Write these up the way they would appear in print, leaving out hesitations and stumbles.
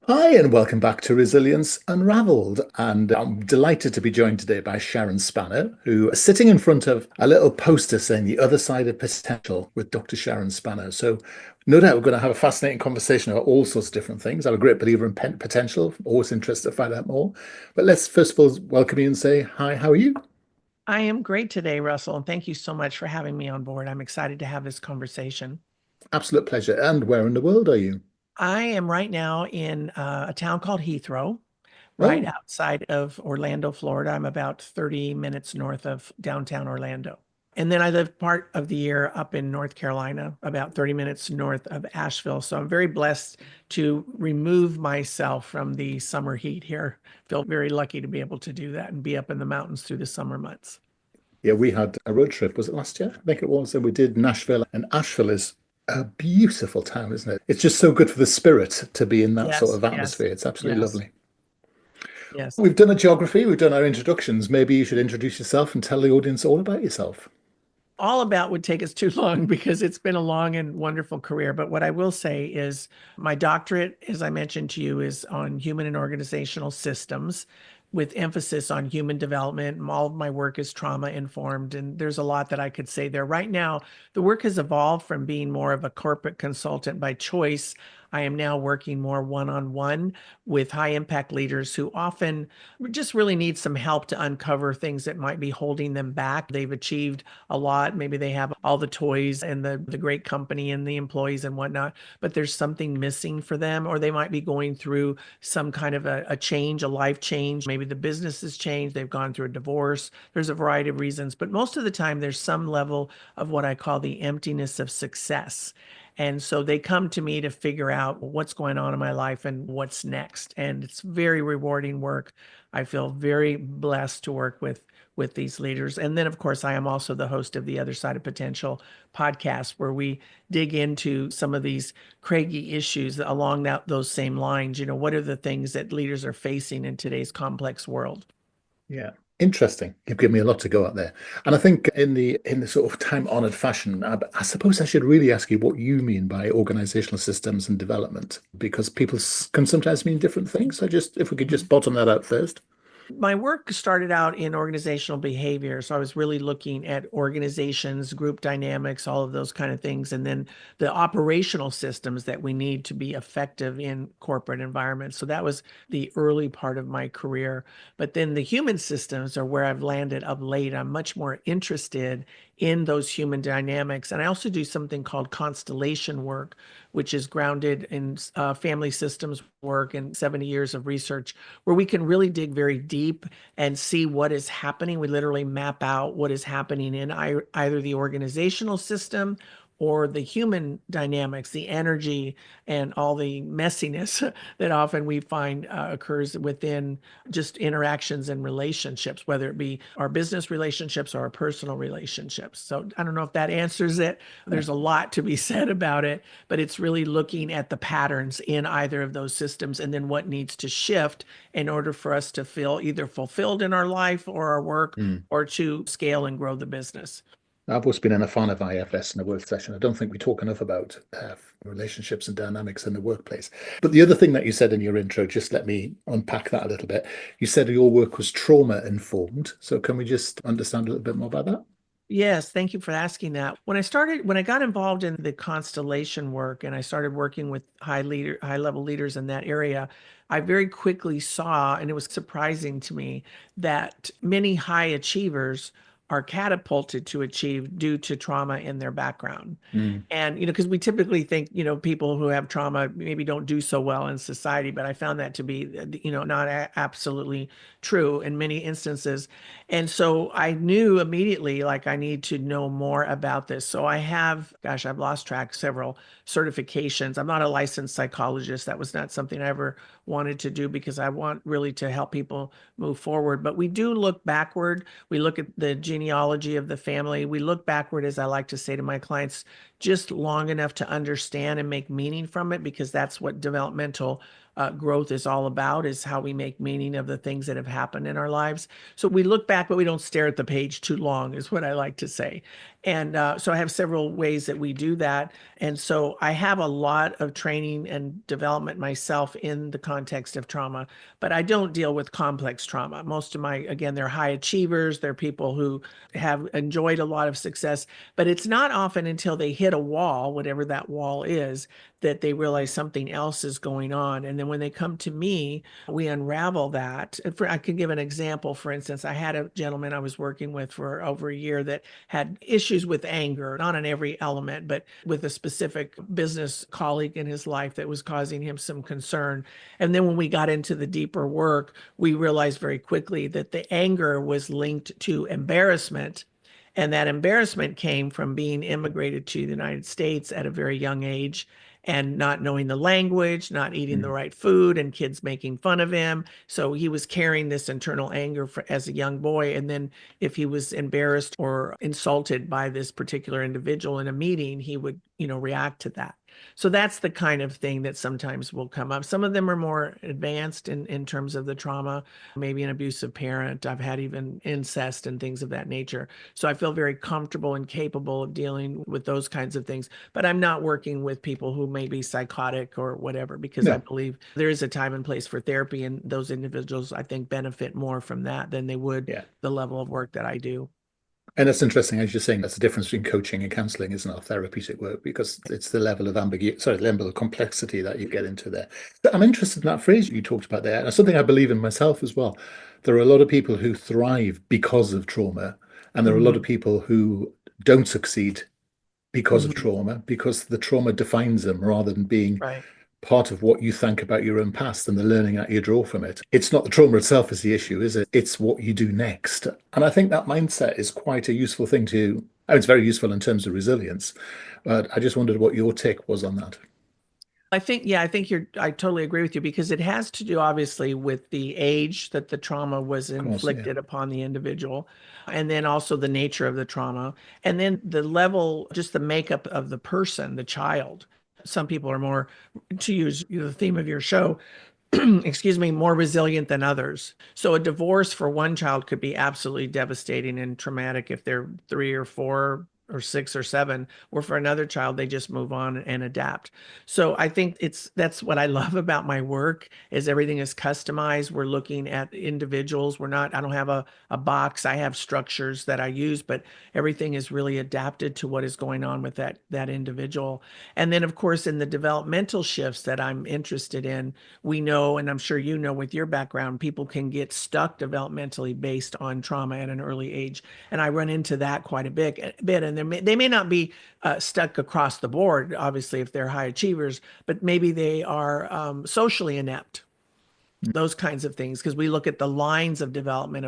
Hi, and welcome back to Resilience Unravelled. And I'm delighted to be joined today by Sharon Spano, who is sitting in front of a little poster saying the other side of potential with Dr. Sharon Spano. So, no doubt we're going to have a fascinating conversation about all sorts of different things. I'm a great believer in potential, always interested to find out more. But let's first of all welcome you and say, hi, how are you? I am great today, Russell, and thank you so much for having me on board. I'm excited to have this conversation. Absolute pleasure. And where in the world are you? I am right now in a town called Heathrow, right Oh, outside of Orlando, Florida. I'm about 30 minutes north of downtown Orlando. And then I live part of the year up in North Carolina, about 30 minutes north of Asheville. So I'm very blessed to remove myself from the summer heat here. Feel very lucky to be able to do that and be up in the mountains through the summer months. yeah, we had a road trip. Was it last year? I think it was. And we did Nashville. And Asheville is a beautiful town, isn't it? It's just so good for the spirit to be in that sort Yes, of yes, atmosphere. It's absolutely yes, lovely. yes. We've done a geography, we've done our introductions. Maybe you should introduce yourself and tell the audience all about yourself. All about would take us too long because it's been a long and wonderful career. But what I will say is my doctorate, as I mentioned to you, is on human and organizational systems with emphasis on human development. All of my work is trauma informed, and there's a lot that I could say there. Right now, the work has evolved from being more of a corporate consultant by choice. I am now working more one-on-one with high impact leaders who often just really need some help to uncover things that might be holding them back. They've achieved a lot. Maybe they have all the toys and the great company and the employees and whatnot, but there's something missing for them, or they might be going through some kind of a change, a life change. Maybe the business has changed. They've gone through a divorce. There's a variety of reasons, but most of the time there's some level of what I call the emptiness of success. And so they come to me to figure out what's going on in my life and what's next. And it's very rewarding work. I feel very blessed to work with these leaders. And then, of course, I am also the host of the Other Side of Potential podcast, where we dig into some of these craggy issues along those same lines. You know, what are the things that leaders are facing in today's complex world? Yeah. Interesting. You've given me a lot to go at there. And I think in the sort of time-honored fashion, I suppose I should really ask you what you mean by organizational systems and development, because people can sometimes mean different things. So just if we could just bottom that out first. My work started out in organizational behavior. So I was really looking at organizations, group dynamics, all of those kind of things. And then the operational systems that we need to be effective in corporate environments. So that was the early part of my career. But then the human systems are where I've landed of late. I'm much more interested in those human dynamics. And I also do something called constellation work, which is grounded in family systems work and 70 years of research, where we can really dig very deep and see what is happening. We literally map out what is happening in either the organizational system or the human dynamics, the energy and all the messiness that often we find occurs within just interactions and relationships, whether it be our business relationships or our personal relationships. So I don't know if that answers it. There's a lot to be said about it, but it's really looking at the patterns in either of those systems and then what needs to shift in order for us to feel either fulfilled in our life or our work Hmm. or to scale and grow the business. I've always been a fan of IFS in the work session. I don't think we talk enough about relationships and dynamics in the workplace. But the other thing that you said in your intro, just let me unpack that a little bit. You said your work was trauma informed. So can we just understand a little bit more about that? Yes, thank you for asking that. When I got involved in the constellation work and I started working with high level leaders in that area, I very quickly saw, and it was surprising to me, that many high achievers are catapulted to achieve due to trauma in their background. Mm. And, because we typically think, people who have trauma maybe don't do so well in society, but I found that to be, not absolutely true in many instances. And so I knew immediately, like, I need to know more about this. So I have, gosh, I've lost track, several certifications. I'm not a licensed psychologist. That was not something I ever wanted to do because I want really to help people move forward. But we do look backward. We look at the genealogy of the family. We look backward, as I like to say to my clients, just long enough to understand and make meaning from it, because that's what developmental growth is all about, is how we make meaning of the things that have happened in our lives. So we look back, but we don't stare at the page too long, is what I like to say. And so I have several ways that we do that. And so I have a lot of training and development myself in the context of trauma, but I don't deal with complex trauma. Most of my, again, they're high achievers. They're people who have enjoyed a lot of success, but it's not often until they hit a wall, whatever that wall is, that they realize something else is going on. And then when they come to me, we unravel that. I can give an example. For instance, I had a gentleman I was working with for over a year that had issues with anger, not on every element, but with a specific business colleague in his life that was causing him some concern. And then when we got into the deeper work, we realized very quickly that the anger was linked to embarrassment. And that embarrassment came from being immigrated to the United States at a very young age and not knowing the language, not eating the right food, and kids making fun of him. So he was carrying this internal anger as a young boy. And then if he was embarrassed or insulted by this particular individual in a meeting, he would, react to that. So that's the kind of thing that sometimes will come up. Some of them are more advanced in terms of the trauma, maybe an abusive parent. I've had even incest and things of that nature. So I feel very comfortable and capable of dealing with those kinds of things. But I'm not working with people who may be psychotic or whatever, because I No. believe there is a time and place for therapy, and those individuals, I think, benefit more from that than they would Yeah. the level of work that I do. And that's interesting, as you're saying, that's the difference between coaching and counseling, isn't it, or therapeutic work, because it's the level of ambiguity, sorry, the level of complexity that you get into there. But I'm interested in that phrase you talked about there, and it's something I believe in myself as well. There are a lot of people who thrive because of trauma, and there are a lot of Mhm. people who don't succeed because of Mhm. trauma, because the trauma defines them rather than being Right. part of what you think about your own past and the learning that you draw from it. It's not the trauma itself is the issue, is it? It's what you do next. And I think that mindset is quite a useful thing to, I mean, it's very useful in terms of resilience. But I just wondered what your take was on that. I think I totally agree with you, because it has to do obviously with the age that the trauma was Of course, yeah. inflicted upon the individual, and then also the nature of the trauma, and then the level, just the makeup of the person, the child. Some people are more, to use the theme of your show, excuse me, more resilient than others. So a divorce for one child could be absolutely devastating and traumatic if they're 3 or 4 or 6 or 7, or for another child, they just move on and adapt. So I think that's what I love about my work, is everything is customized. We're looking at individuals. I don't have a box. I have structures that I use, but everything is really adapted to what is going on with that individual. And then of course, in the developmental shifts that I'm interested in, we know, and I'm sure you know with your background, people can get stuck developmentally based on trauma at an early age. And I run into that quite a bit. And they may not be stuck across the board, obviously, if they're high achievers, but maybe they are socially inept, those kinds of things, because we look at the lines of development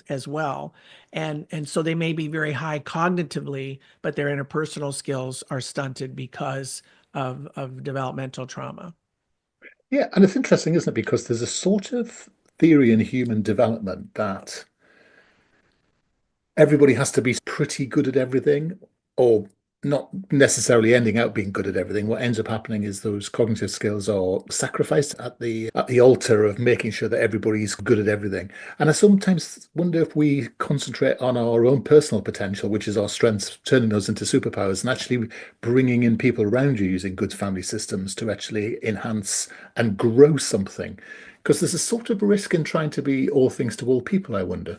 as well. And so they may be very high cognitively, but their interpersonal skills are stunted because of developmental trauma. Yeah, and it's interesting, isn't it? Because there's a sort of theory in human development that everybody has to be pretty good at everything, or not necessarily ending up being good at everything. What ends up happening is those cognitive skills are sacrificed at the altar of making sure that everybody's good at everything. And I sometimes wonder if we concentrate on our own personal potential, which is our strengths, turning those into superpowers, and actually bringing in people around you using good family systems to actually enhance and grow something. Because there's a sort of risk in trying to be all things to all people, I wonder.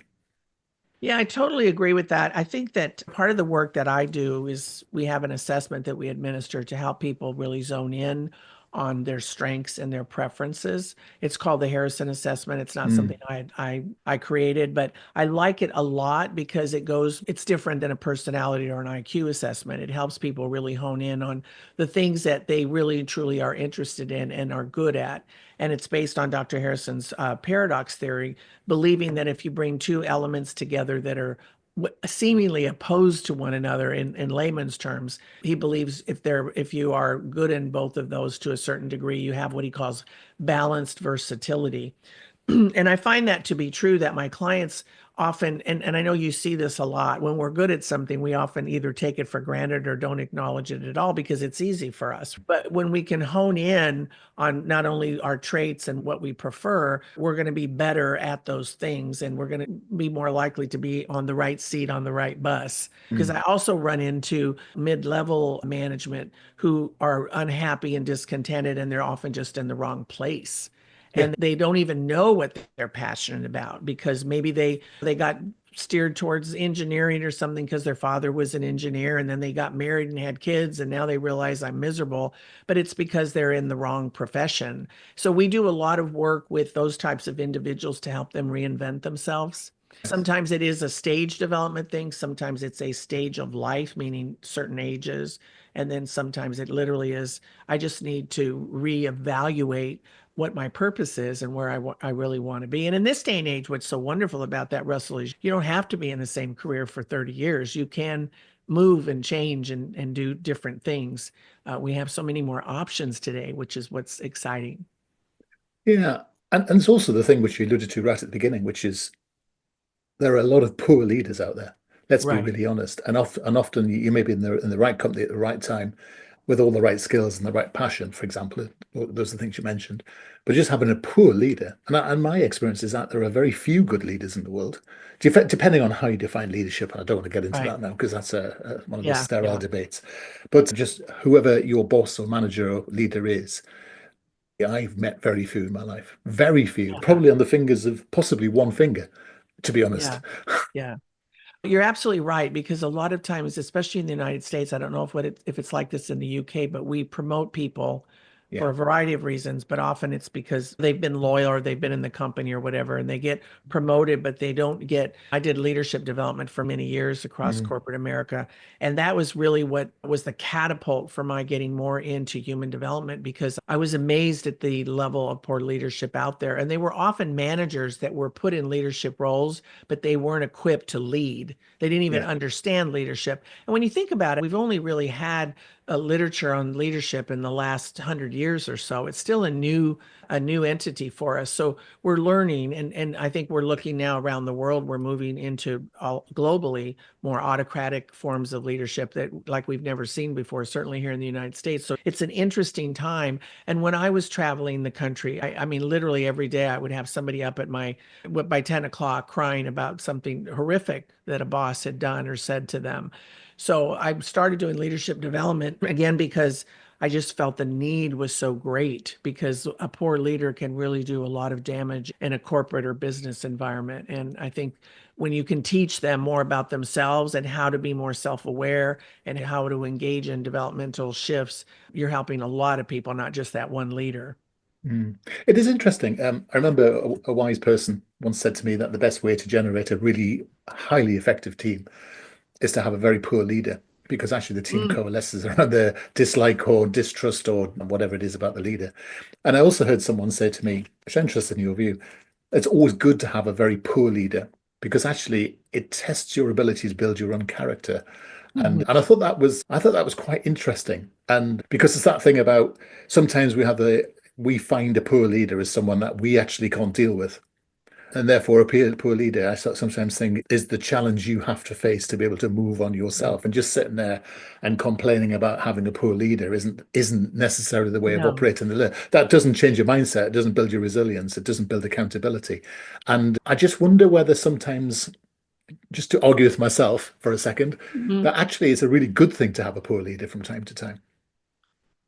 Yeah, I totally agree with that. I think that part of the work that I do is we have an assessment that we administer to help people really zone in on their strengths and their preferences. It's called the Harrison Assessment. It's not something Mm. I created, but I like it a lot because it's different than a personality or an IQ assessment. It helps people really hone in on the things that they really truly are interested in and are good at. And it's based on Dr. Harrison's paradox theory, believing that if you bring two elements together that are seemingly opposed to one another in layman's terms, he believes if you are good in both of those to a certain degree, you have what he calls balanced versatility. And I find that to be true, that my clients often, and I know you see this a lot, when we're good at something, we often either take it for granted or don't acknowledge it at all because it's easy for us. But when we can hone in on not only our traits and what we prefer, we're going to be better at those things, and we're going to be more likely to be on the right seat on the right bus. Because I also run into mid-level management who are unhappy and discontented, and they're often just in the wrong place. Yeah. And they don't even know what they're passionate about because maybe they got steered towards engineering or something because their father was an engineer, and then they got married and had kids, and now they realize I'm miserable, but it's because they're in the wrong profession. So we do a lot of work with those types of individuals to help them reinvent themselves. Sometimes it is a stage development thing. Sometimes it's a stage of life, meaning certain ages. And then sometimes it literally is, I just need to reevaluate what my purpose is and where I really want to be. And in this day and age, what's so wonderful about that, Russell, is you don't have to be in the same career for 30 years. You can move and change and do different things. We have so many more options today, which is what's exciting. Yeah. And it's also the thing which you alluded to right at the beginning, which is there are a lot of poor leaders out there. Let's be Right. really honest. And often you may be in the right company at the right time with all the right skills and the right passion, for example. Those are the things you mentioned. But just having a poor leader, and my experience is that there are very few good leaders in the world, depending on how you define leadership. And I don't want to get into Right. that now because that's one of those Yeah. sterile Yeah. debates. But just whoever your boss or manager or leader is, yeah, I've met very few in my life. Very few, Yeah. probably on the fingers of possibly one finger, to be honest. Yeah. Yeah. You're absolutely right, because a lot of times, especially in the United States, I don't know if it's like this in the UK, but we promote people Yeah. for a variety of reasons, but often it's because they've been loyal or they've been in the company or whatever, and they get promoted, but they don't get. I did leadership development for many years across Mm. corporate America, and that was really what was the catapult for my getting more into human development, because I was amazed at the level of poor leadership out there. And they were often managers that were put in leadership roles, but they weren't equipped to lead. They didn't even Yeah. understand leadership. And when you think about it, we've only really had a literature on leadership in the last 100 years or so. It's still a new entity for us. So we're learning, and I think we're looking now around the world. We're moving into globally more autocratic forms of leadership that like we've never seen before, certainly here in the United States. So it's an interesting time. And when I was traveling the country, I mean, literally every day I would have somebody up at by 10 o'clock crying about something horrific that a boss had done or said to them. So I started doing leadership development again because I just felt the need was so great, because a poor leader can really do a lot of damage in a corporate or business environment. And I think when you can teach them more about themselves and how to be more self-aware and how to engage in developmental shifts, you're helping a lot of people, not just that one leader. Mm. It is interesting. I remember a wise person once said to me that the best way to generate a really highly effective team is to have a very poor leader, because actually the team Mm, coalesces around the dislike or distrust or whatever it is about the leader. And I also heard someone say to me, which I'm interested in your view, it's always good to have a very poor leader because actually it tests your ability to build your own character. And mhm. and I thought that was quite interesting. And because it's that thing about sometimes we find a poor leader as someone that we actually can't deal with. And therefore, poor leader, sometimes think, is the challenge you have to face to be able to move on yourself. And just sitting there and complaining about having a poor leader isn't necessarily the way of No. operating. That doesn't change your mindset. It doesn't build your resilience. It doesn't build accountability. And I just wonder whether sometimes, just to argue with myself for a second, Mhm. that actually it's a really good thing to have a poor leader from time to time.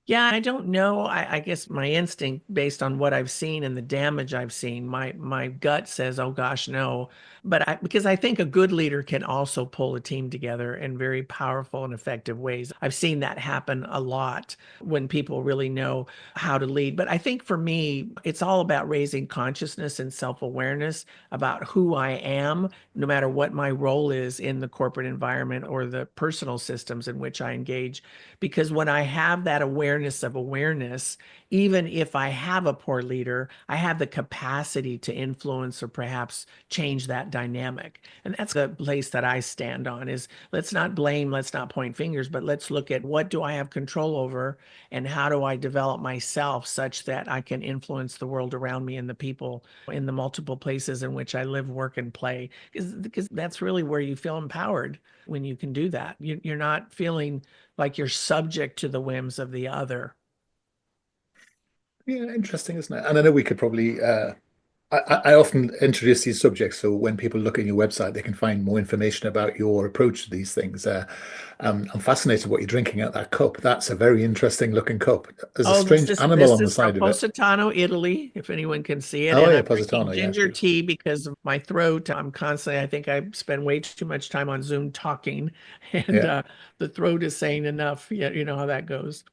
Yeah, I don't know. I guess my instinct, based on what I've seen and the damage I've seen, my gut says, "Oh gosh, no." But because I think a good leader can also pull a team together in very powerful and effective ways. I've seen that happen a lot when people really know how to lead. But I think for me, it's all about raising consciousness and self-awareness about who I am, no matter what my role is in the corporate environment or the personal systems in which I engage. Because when I have that awareness, awareness of awareness, even if I have a poor leader, I have the capacity to influence or perhaps change that dynamic. And that's the place that I stand on is let's not blame, let's not point fingers, but let's look at what do I have control over and how do I develop myself such that I can influence the world around me and the people in the multiple places in which I live, work, and play. Because that's really where you feel empowered when you can do that. You're not feeling like you're subject to the whims of the other. Yeah, interesting, isn't it? And I know we could probably I often introduce these subjects so when people look at your website, they can find more information about your approach to these things. I'm fascinated what you're drinking out that cup. That's a very interesting looking cup. There's a Oh, this strange is animal this on the is from side of it. Positano, Italy, if anyone can see it. Oh And yeah, I'm drinking Positano. Yeah, ginger beautiful. tea because of my throat. I'm constantly, I think I spend way too much time on Zoom talking, and Yeah. the throat is saying enough. Yeah, you know how that goes.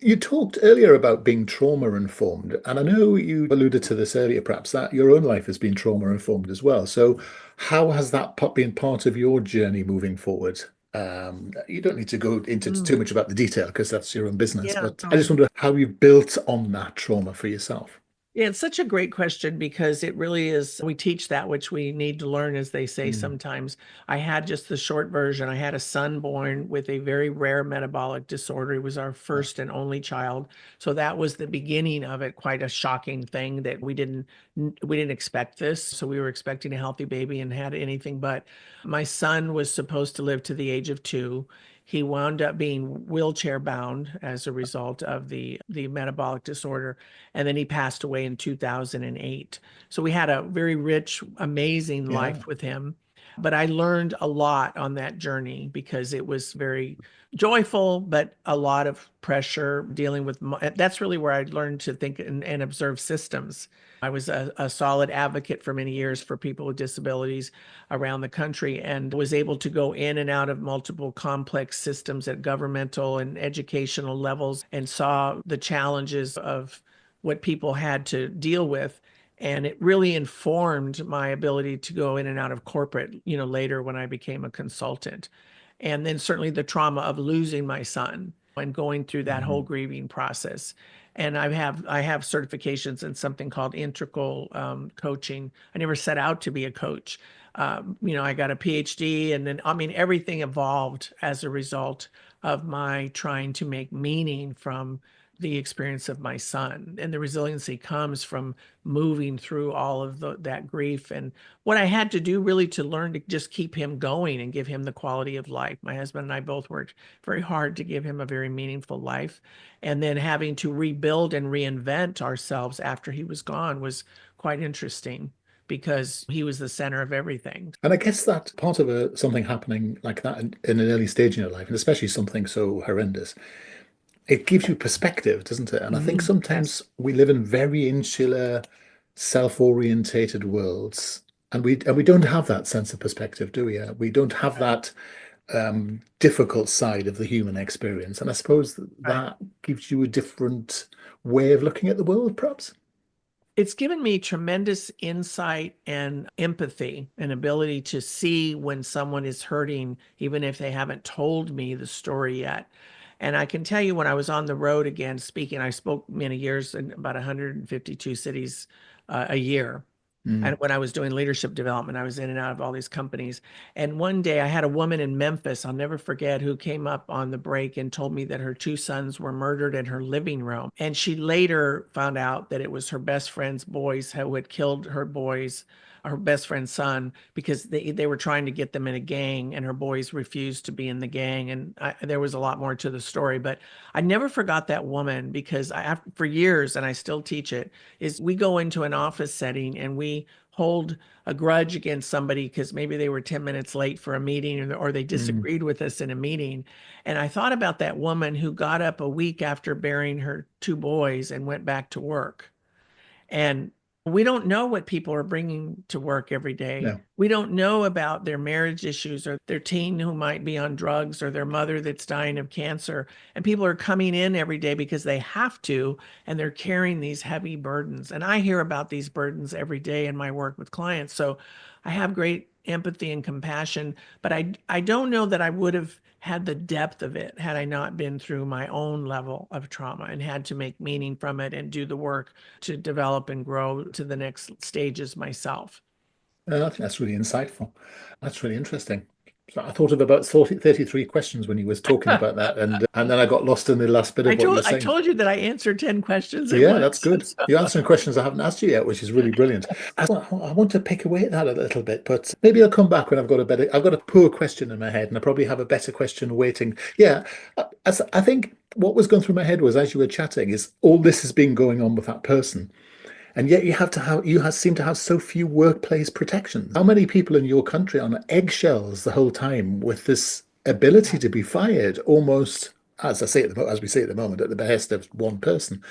You talked earlier about being trauma informed, and I know you alluded to this earlier, perhaps that your own life has been trauma informed as well. So, how has that been part of your journey moving forward? You don't need to go into Mm, too much about the detail because that's your own business, yeah. but I just wonder how you built on that trauma for yourself. Yeah, it's such a great question because it really is. We teach that which we need to learn, as they say Mm, sometimes. I had just the short version. I had a son born with a very rare metabolic disorder. He was our wow. first and only child. So that was the beginning of it, quite a shocking thing that we didn't expect this. So we were expecting a healthy baby and had anything but. My son was supposed to live to the age of 2. He wound up being wheelchair bound as a result of the metabolic disorder, and then he passed away in 2008. So we had a very rich, amazing Yeah. life with him. But I learned a lot on that journey because it was very joyful, but a lot of pressure dealing with. That's really where I learned to think and observe systems. I was a solid advocate for many years for people with disabilities around the country and was able to go in and out of multiple complex systems at governmental and educational levels and saw the challenges of what people had to deal with. And it really informed my ability to go in and out of corporate, later when I became a consultant. And then certainly the trauma of losing my son and going through that whole Mhm. grieving process. And I have certifications in something called integral coaching. I never set out to be a coach. I got a PhD, and then I mean everything evolved as a result of my trying to make meaning from the experience of my son. And the resiliency comes from moving through all of that grief and what I had to do really to learn to just keep him going and give him the quality of life. My husband and I both worked very hard to give him a very meaningful life. And then having to rebuild and reinvent ourselves after he was gone was quite interesting because he was the center of everything. And I guess that part of something happening like that in an early stage in your life, and especially something so horrendous, it gives you perspective, doesn't it? And I think Mhm. sometimes Yes. we live in very insular, self-orientated worlds, and we don't have that sense of perspective, do we? We don't have that difficult side of the human experience, and I suppose Right. that gives you a different way of looking at the world, perhaps. It's given me tremendous insight and empathy and ability to see when someone is hurting, even if they haven't told me the story yet. And I can tell you when I was on the road again speaking, I spoke many years in about 152 cities a year. And Mm, when I was doing leadership development, I was in and out of all these companies. And one day I had a woman in Memphis, I'll never forget, who came up on the break and told me that her 2 sons were murdered in her living room. And she later found out that it was her best friend's boys who had killed her boys, her best friend's son, because they were trying to get them in a gang and her boys refused to be in the gang. And there was a lot more to the story, but I never forgot that woman because for years, and I still teach it, is we go into an office setting and we hold a grudge against somebody because maybe they were 10 minutes late for a meeting or they mm. disagreed with us in a meeting. And I thought about that woman who got up a week after burying her 2 boys and went back to work. And we don't know what people are bringing to work every day. No. We don't know about their marriage issues or their teen who might be on drugs or their mother that's dying of cancer. And people are coming in every day because they have to, and they're carrying these heavy burdens. And I hear about these burdens every day in my work with clients. So I have great empathy and compassion, but I don't know that I would have had the depth of it had I not been through my own level of trauma and had to make meaning from it and do the work to develop and grow to the next stages myself. I think that's really insightful. That's really interesting. So I thought of about 33 questions when you was talking about that, and then I got lost in the last bit of what you were I saying. told you that I answered 10 questions at Yeah, that's once. good. You're answering questions I haven't asked you yet, which is really brilliant. I want to pick away at that a little bit, but maybe I'll come back when I've got a poor question in my head, and I probably have a better question waiting. Yeah, I think what was going through my head was as you were chatting is all this has been going on with that person. And yet seem to have so few workplace protections. How many people in your country are on eggshells the whole time with this ability to be fired almost, as we say at the moment, at the behest of one person?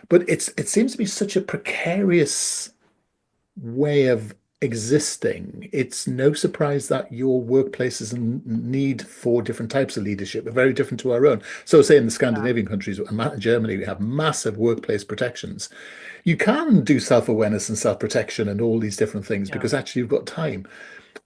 But it seems to be such a precarious way of existing. It's no surprise that your workplace is in need for different types of leadership, are very different to our own. So, say in the Yeah, Scandinavian countries, Germany, we have massive workplace protections. You can do self-awareness and self-protection and all these different things yeah. because actually you've got time.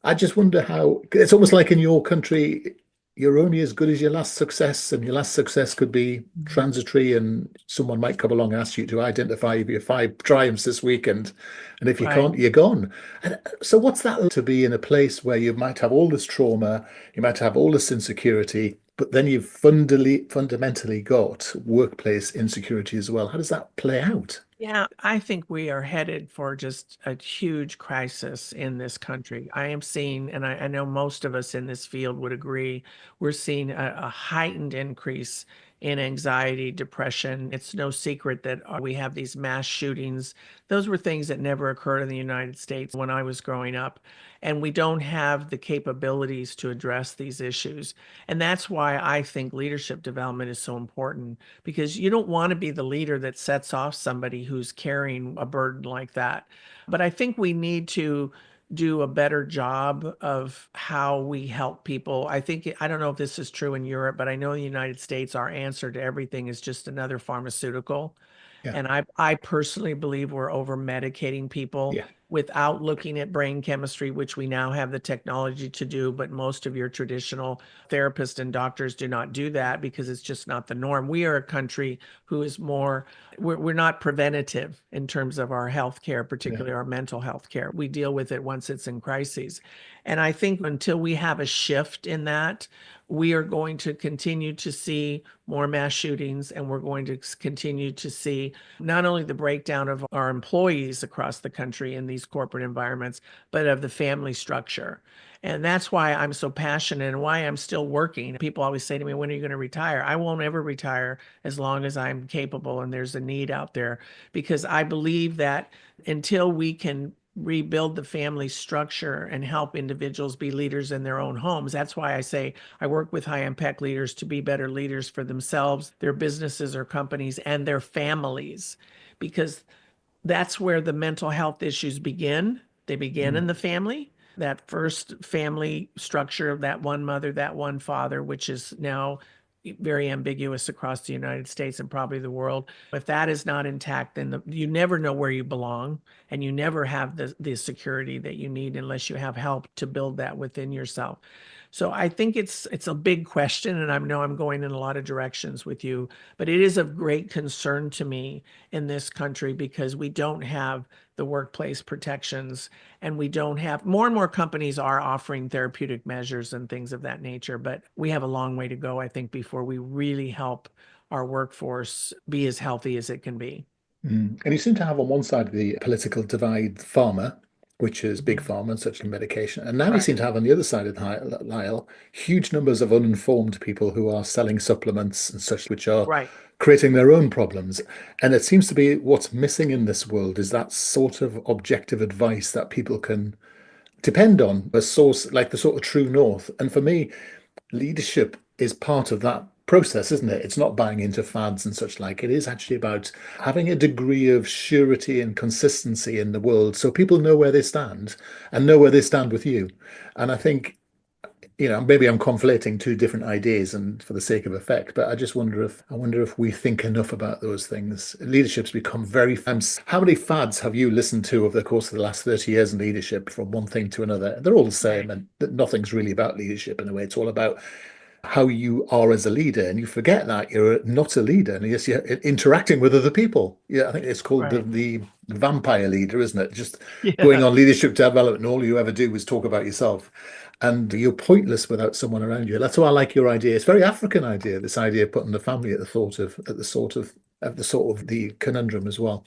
I just wonder how it's almost like in your country, you're only as good as your last success, and your last success could be Mhm. transitory, and someone might come along and ask you to identify your five triumphs this weekend, and if you Right. can't, you're gone. And so, what's that like to be in a place where you might have all this trauma, you might have all this insecurity, but then you've fundamentally got workplace insecurity as well? How does that play out? Yeah, I think we are headed for just a huge crisis in this country. I am seeing, and I know most of us in this field would agree, we're seeing a heightened increase in anxiety, depression. It's no secret that we have these mass shootings. Those were things that never occurred in the United States when I was growing up. And we don't have the capabilities to address these issues. And that's why I think leadership development is so important, because you don't want to be the leader that sets off somebody who's carrying a burden like that. But I think we need to do a better job of how we help people. I think, I don't know if this is true in Europe, but I know in the United States, our answer to everything is just another pharmaceutical. Yeah, And I personally believe we're over medicating people yeah, without looking at brain chemistry, which we now have the technology to do. But most of your traditional therapists and doctors do not do that because it's just not the norm. We are a country who is more, we're not preventative in terms of our health care, yeah. particularly our mental health care. We deal with it once it's in crises. And I think until we have a shift in that, we are going to continue to see more mass shootings, and we're going to continue to see not only the breakdown of our employees across the country in these corporate environments, but of the family structure. And that's why I'm so passionate and why I'm still working. People always say to me, when are you going to retire? I won't ever retire as long as I'm capable and there's a need out there, because I believe that until we can rebuild the family structure and help individuals be leaders in their own homes. That's why I say I work with high impact leaders to be better leaders for themselves, their businesses or companies, and their families, because that's where the mental health issues begin. They begin Mm. in the family, that first family structure of that one mother, that one father, which is now very ambiguous across the United States and probably the world. If that is not intact, then you never know where you belong, and you never have the security that you need unless you have help to build that within yourself. So I think it's a big question, and I know I'm going in a lot of directions with you, but it is of great concern to me in this country because we don't have the workplace protections, and we don't have, more and more companies are offering therapeutic measures and things of that nature, but we have a long way to go, I think, before we really help our workforce be as healthy as it can be. Mm. And you seem to have on one side of the political divide pharma, which is big Mhm. pharma, such as medication. And now you Right, seem to have on the other side of the aisle huge numbers of uninformed people who are selling supplements and such, which are right. creating their own problems. And it seems to be what's missing in this world is that sort of objective advice that people can depend on, a source like the sort of true north. And for me, leadership is part of that process, isn't it? It's not buying into fads and such like. It is actually about having a degree of surety and consistency in the world so people know where they stand and know where they stand with you. And I think, maybe I'm conflating two different ideas and for the sake of effect, but I wonder if we think enough about those things. Leadership's become very famous. How many fads have you listened to over the course of the last 30 years in leadership from one thing to another? They're all the same, Right. and nothing's really about leadership in a way. It's all about how you are as a leader, and you forget that you're not a leader, and yes, you're interacting with other people. Yeah, I think it's called Right. the vampire leader, isn't it? Just going Yeah. on leadership development, and all you ever do is talk about yourself, and you're pointless without someone around you. That's why I like your idea. It's a very African idea. This idea of putting the family at the sort of the conundrum as well.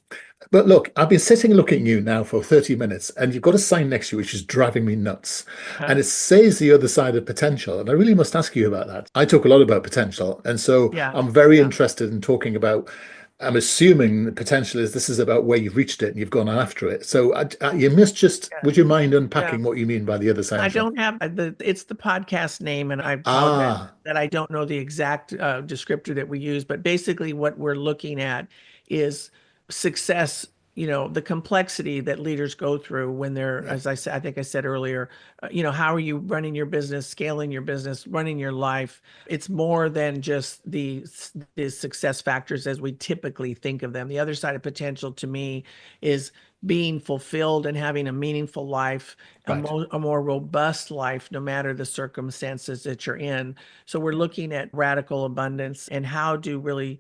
But look, I've been sitting looking at you now for 30 minutes, and you've got a sign next to you which is driving me nuts. And it says the other side of potential. And I really must ask you about that. I talk a lot about potential. And so Yeah. I'm very Yeah. interested in talking about, I'm assuming the potential is this is about where you've reached it and you've gone after it. So you must just, Yeah. would you mind Yeah. unpacking what you mean by the other I potential? don't have it's the podcast name, and I apologize Ah, that I don't know the exact descriptor that we use, but basically what we're looking at is success, the complexity that leaders go through when they're, yeah, as I said, I think I said earlier, how are you running your business, scaling your business, running your life? It's more than just the success factors as we typically think of them. The other side of potential to me is being fulfilled and having a meaningful life, right. a more robust life, no matter the circumstances that you're in. So we're looking at radical abundance and how do really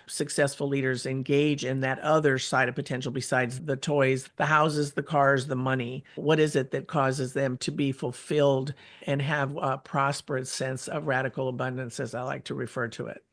successful leaders engage in that other side of potential besides the toys, the houses, the cars, the money. What is it that causes them to be fulfilled and have a prosperous sense of radical abundance, as I like to refer to it?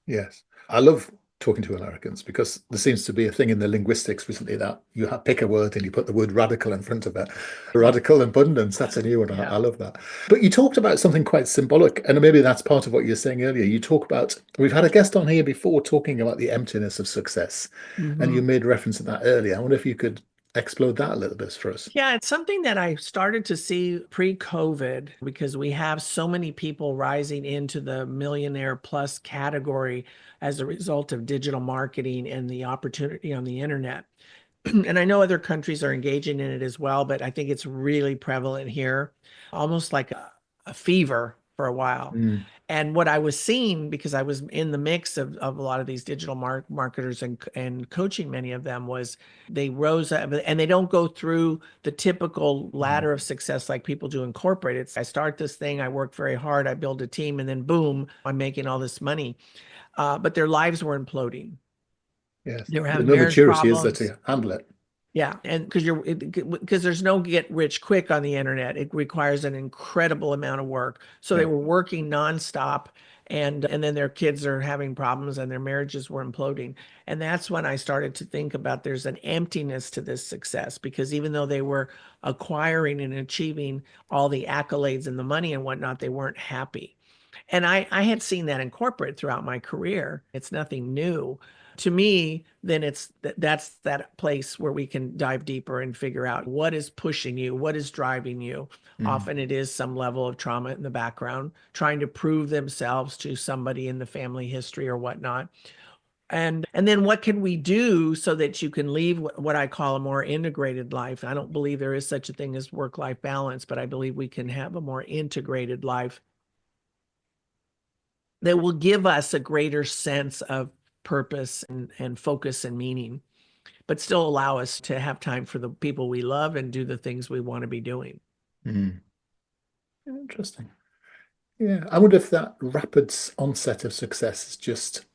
Yes. I love talking to Americans because there seems to be a thing in the linguistics recently that pick a word and you put the word radical in front of it. Radical abundance, that's a new one. I Yeah. love that. But you talked about something quite symbolic, and maybe that's part of what you're saying earlier. You talk about, we've had a guest on here before talking about the emptiness of success, and you Mhm. made reference to that earlier. I wonder if you could explode that a little bit for us. Yeah, it's something that I started to see pre-COVID because we have so many people rising into the millionaire plus category as a result of digital marketing and the opportunity on the internet. And I know other countries are engaging in it as well, but I think it's really prevalent here, almost like a fever for a while. Mm, And what I was seeing, because I was in the mix of a lot of these digital marketers and coaching many of them, was they rose up and they don't go through the typical mm. ladder of success like people do in corporate. It's I start this thing, I work very hard, I build a team, and then boom, I'm making all this money. But their lives were imploding. Yes. They were There's having no marriage maturity, is there, problems. to handle it? Yeah, and because there's no get rich quick on the internet. It requires an incredible amount of work. So they Yeah. were working nonstop, and then their kids are having problems and their marriages were imploding. And that's when I started to think about there's an emptiness to this success because even though they were acquiring and achieving all the accolades and the money and whatnot, they weren't happy. And I had seen that in corporate throughout my career. It's nothing new. To me, then that's that place where we can dive deeper and figure out what is pushing you, what is driving you. Mm, Often it is some level of trauma in the background, trying to prove themselves to somebody in the family history or whatnot. And then what can we do so that you can leave what I call a more integrated life? I don't believe there is such a thing as work-life balance, but I believe we can have a more integrated life that will give us a greater sense of purpose and focus and meaning, but still allow us to have time for the people we love and do the things we want to be doing. mm. Interesting. Yeah, I wonder if that rapid onset of success is just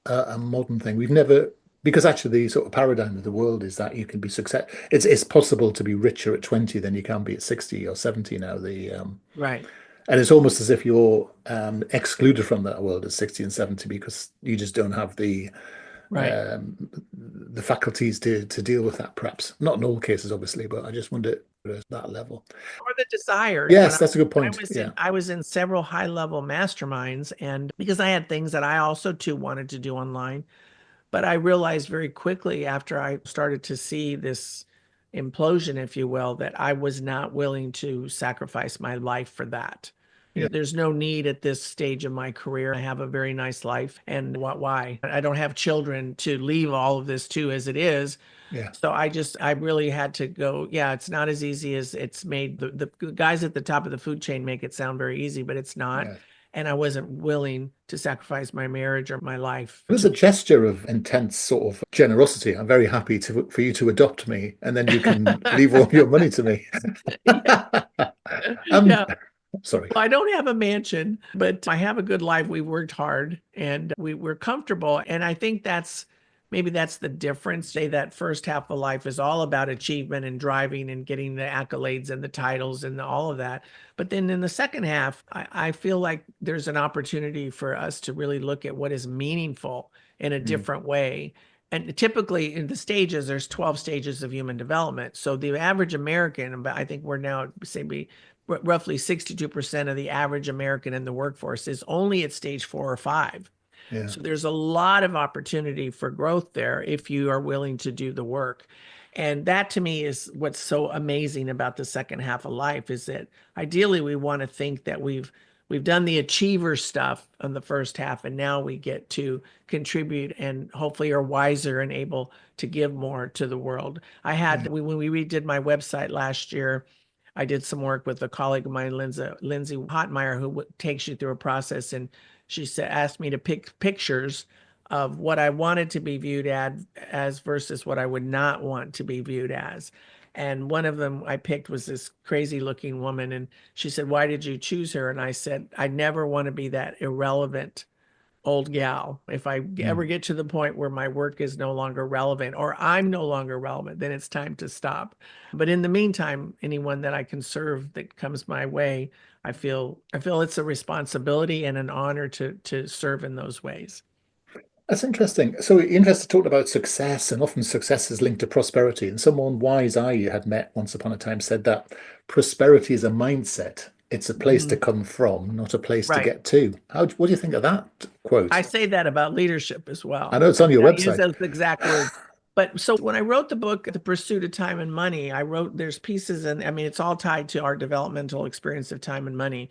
a modern thing. We've never, because actually the sort of paradigm of the world is that you can be success. It's possible to be richer at 20 than you can be at 60 or 70 now. Right, And it's almost as if you're excluded from that world at 60 and 70 because you just don't have right. the faculties to deal with that. Perhaps not in all cases, obviously, but I just wonder at that level. Or the desires. Yes, that's a good I point. was Yeah. in several high level masterminds, and because I had things that I also too wanted to do online, but I realized very quickly after I started to see this implosion, if you will, that I was not willing to sacrifice my life for that. You know, Yeah. there's no need at this stage of my career. I have a very nice life. And why? I don't have children to leave all of this to as it is. Yeah. So I really had to go, yeah, it's not as easy as it's made. The guys at the top of the food chain make it sound very easy, but it's not. Yeah. And I wasn't willing to sacrifice my marriage or my life It was to a gesture of intense sort of generosity. I'm very happy for you to adopt me, and then you can leave all your money to me. um, yeah. sorry. Well, I don't have a mansion, but I have a good life. We worked hard and we're comfortable. And I think maybe that's the difference. Say that first half of life is all about achievement and driving and getting the accolades and the titles and all of that. But then in the second half, I feel like there's an opportunity for us to really look at what is meaningful in a Mm, different way. And typically in the stages, there's 12 stages of human development. So the average American, I think we're now, say, roughly 62% of the average American in the workforce is only at stage 4 or 5. yeah. So there's a lot of opportunity for growth there if you are willing to do the work. And that to me is what's so amazing about the second half of life is that ideally we want to think that we've done the achiever stuff on the first half and now we get to contribute and hopefully are wiser and able to give more to the world. Yeah. When we redid my website last year, I did some work with a colleague of mine, Lindsay Hotmeyer, who takes you through a process. And she asked me to pick pictures of what I wanted to be viewed as versus what I would not want to be viewed as. And one of them I picked was this crazy looking woman. And she said, "Why did you choose her?" And I said, "I never want to be that irrelevant old gal. If I ever Mm. get to the point where my work is no longer relevant or I'm no longer relevant, then it's time to stop. But in the meantime, anyone that I can serve that comes my way, I feel it's a responsibility and an honor to serve in those ways." That's interesting. So interested talked about success, and often success is linked to prosperity. And someone wise I had met once upon a time said that prosperity is a mindset. It's a place to Mhm. come from, not a place to Right. get to. What do you think of that I quote? say that about leadership as I well. know it's I on mean, your I use website. those exact words. But so when I wrote the book, The Pursuit of Time and Money, there's pieces, and I mean, it's all tied to our developmental experience of time and money.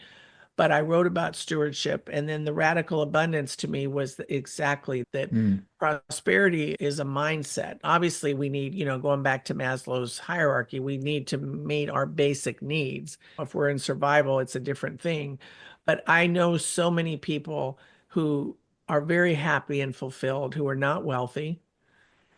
But I wrote about stewardship. And then the radical abundance to me was exactly that Mm, prosperity is a mindset. Obviously, we need, going back to Maslow's hierarchy, we need to meet our basic needs. If we're in survival, it's a different thing. But I know so many people who are very happy and fulfilled who are not wealthy,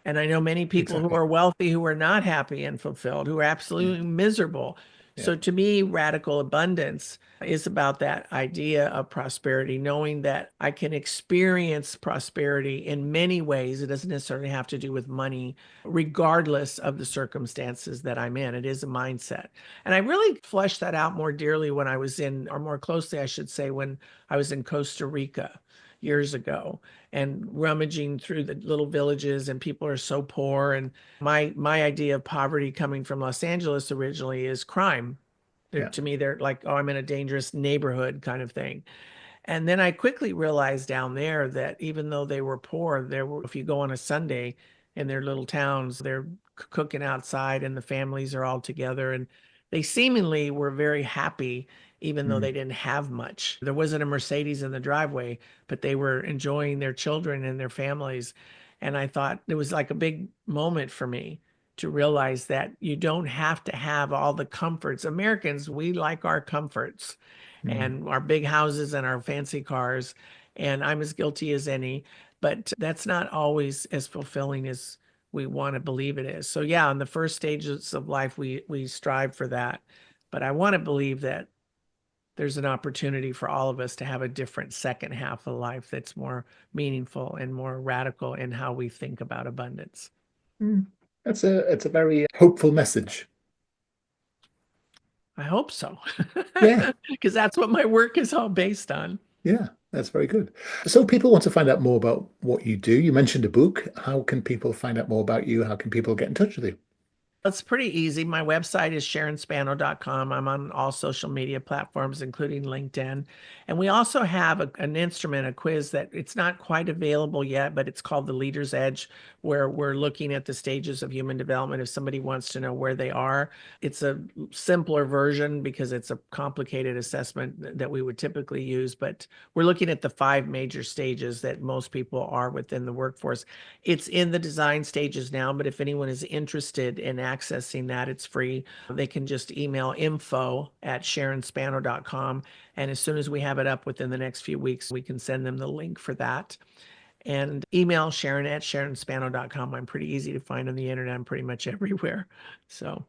and I know many people who exactly. are wealthy who are not happy and fulfilled, who are Yeah. absolutely miserable. Yeah. So to me, radical abundance is about that idea of prosperity, knowing that I can experience prosperity in many ways. It doesn't necessarily have to do with money, regardless of the circumstances that I'm in. It is a mindset. And I really fleshed that out more dearly when I was or more closely, I should say, when I was in Costa Rica years ago and rummaging through the little villages, and people are so poor. And my idea of poverty coming from Los Angeles originally is crime. Yeah. To me, they're like, oh, I'm in a dangerous neighborhood kind of thing. And then I quickly realized down there that even though they were poor, if you go on a Sunday in their little towns, they're cooking outside and the families are all together. And they seemingly were very happy, even though Mm, they didn't have much. There wasn't a Mercedes in the driveway, but they were enjoying their children and their families. And I thought it was like a big moment for me to realize that you don't have to have all the comforts. Americans, we like our comforts mm. and our big houses and our fancy cars. And I'm as guilty as any, but that's not always as fulfilling as we want to believe it is. So yeah, in the first stages of life, we strive for that. But I want to believe that there's an opportunity for all of us to have a different second half of life that's more meaningful and more radical in how we think about abundance. Mm. It's a very hopeful message. I hope so, Yeah. because that's what my work is all based on. Yeah, that's very good. So people want to find out more about what you do. You mentioned a book. How can people find out more about you? How can people get in touch with you? It's pretty easy. My website is sharonspano.com. I'm on all social media platforms, including LinkedIn. And we also have an instrument, a quiz that it's not quite available yet, but it's called the Leader's Edge, where we're looking at the stages of human development. If somebody wants to know where they are, it's a simpler version because it's a complicated assessment that we would typically use. But we're looking at the 5 major stages that most people are within the workforce. It's in the design stages now, but if anyone is interested in accessing that, it's free. They can just email info@sharonspano.com. And as soon as we have it up within the next few weeks, we can send them the link for that. And email Sharon@sharonspano.com. I'm pretty easy to find on the internet. I'm pretty much everywhere. So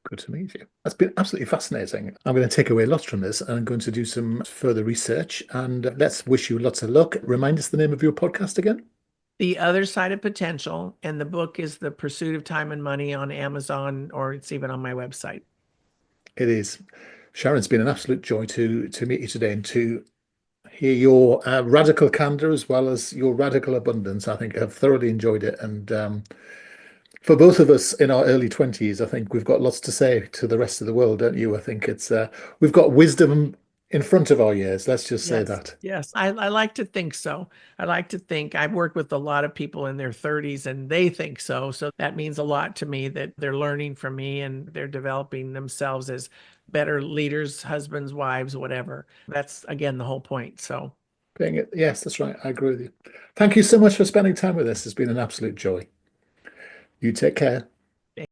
Good to meet you. That's been absolutely fascinating. I'm going to take away lots from this and I'm going to do some further research. And let's wish you lots of luck. Remind us the name of your podcast again. The Other Side of Potential, and the book is The Pursuit of Time and Money on Amazon, or it's even on my website. It is. Sharon, it's been an absolute joy to meet you today and to hear your radical candor as well as your radical abundance. I think I've thoroughly enjoyed it. And for both of us in our early 20s, I think we've got lots to say to the rest of the world, don't you? I think it's we've got wisdom in front of our years. Let's just say Yes, that. yes. I like to think so. I like to think I've worked with a lot of people in their 30s and they think so. So that means a lot to me that they're learning from me and they're developing themselves as better leaders, husbands, wives, whatever. That's again the whole point. So Being it, yes, that's right. I agree with you. Thank you so much for spending time with us. It's been an absolute joy. You take care.